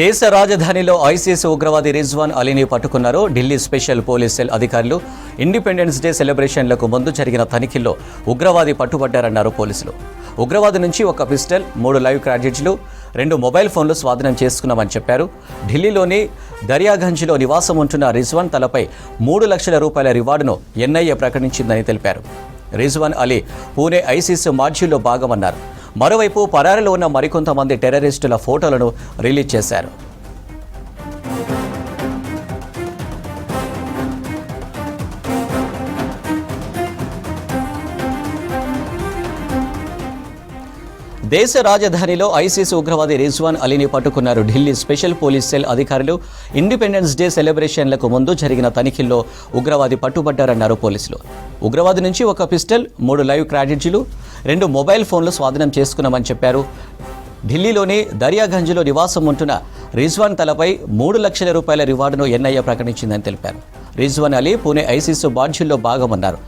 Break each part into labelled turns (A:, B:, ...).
A: దేశ రాజధానిలో ఐసీస్ ఉగ్రవాది రిజ్వాన్ అలీని పట్టుకున్నారు ఢిల్లీ స్పెషల్ పోలీస్ సెల్ అధికారులు. ఇండిపెండెన్స్ డే సెలబ్రేషన్లకు ముందు జరిగిన తనిఖీల్లో ఉగ్రవాది పట్టుబడ్డారన్నారు పోలీసులు. ఉగ్రవాది నుంచి ఒక పిస్టల్, 3 లైవ్ క్యారెట్రీలు, 2 మొబైల్ ఫోన్లు స్వాధీనం చేసుకున్నామని చెప్పారు. ఢిల్లీలోని దర్యాగంజ్లో నివాసం ఉంటున్న రిజ్వాన్ తలపై 3 లక్షల రూపాయల రివార్డును ఎన్ఐఏ ప్రకటించిందని తెలిపారు. రిజ్వాన్ అలీ పూణే ఐసీస్ మాడ్యూల్లో భాగమన్నారు. మరోవైపు పరారీలో ఉన్న మరికొంతమంది టెర్రరిస్టుల ఫోటోలను రిలీజ్ చేశారు. దేశ రాజధానిలో ఐసీస్ ఉగ్రవాది రిజ్వాన్ అలీని పట్టుకున్నారు ఢిల్లీ స్పెషల్ పోలీస్ సెల్ అధికారులు. ఇండిపెండెన్స్ డే సెలబ్రేషన్లకు ముందు జరిగిన తనిఖీల్లో ఉగ్రవాది పట్టుబడ్డారన్నారు పోలీసులు. ఉగ్రవాది నుంచి ఒక పిస్టల్, 3 లైవ్ క్యారెట్రీలు, 2 మొబైల్ ఫోన్లు స్వాధీనం చేసుకున్నామని చెప్పారు. ఢిల్లీలోని దర్యాగంజ్లో నివాసం ఉంటున్న రిజ్వాన్ తలపై 3 లక్షల రూపాయల రివార్డును ఎన్ఐఏ ప్రకటించిందని తెలిపారు. రిజ్వాన్ అలీ పూణే ఐసీస్ మాడ్యూల్లో భాగమన్నారు.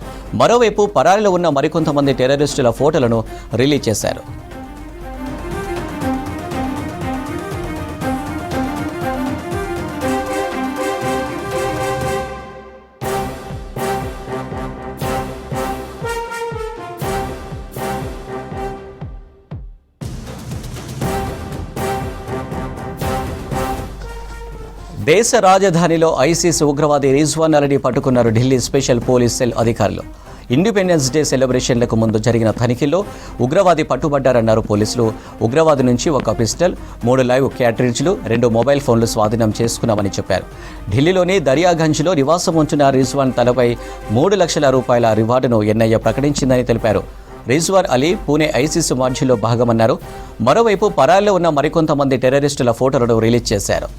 A: మరోవైపు పరారీలో ఉన్న మరికొంతమంది టెర్రరిస్టుల ఫోటోలను రిలీజ్ చేశారు. దేశ రాజధానిలో ఐసీస్ ఉగ్రవాది రిజ్వాన్ అలీని పట్టుకున్నారు ఢిల్లీ స్పెషల్ పోలీస్ సెల్ అధికారులు. ఇండిపెండెన్స్ డే సెలబ్రేషన్లకు ముందు జరిగిన తనిఖీల్లో ఉగ్రవాది పట్టుబడ్డారన్నారు పోలీసులు. ఉగ్రవాది నుంచి ఒక పిస్టల్, 3 లైవ్ క్యారెట్రీలు, 2 మొబైల్ ఫోన్లు స్వాధీనం చేసుకున్నామని చెప్పారు. ఢిల్లీలోని దర్యాగంజ్లో నివాసం ఉంటున్న రిజ్వాన్ తలపై 3 లక్షల రూపాయల రివార్డును ఎన్ఐఏ ప్రకటించిందని తెలిపారు. రిజ్వాన్ అలీ పూణే ఐసీస్ మాడ్యూల్లో భాగమన్నారు. మరోవైపు పరారీలో ఉన్న మరికొంతమంది టెర్రరిస్టుల ఫోటోలను రిలీజ్ చేశారు.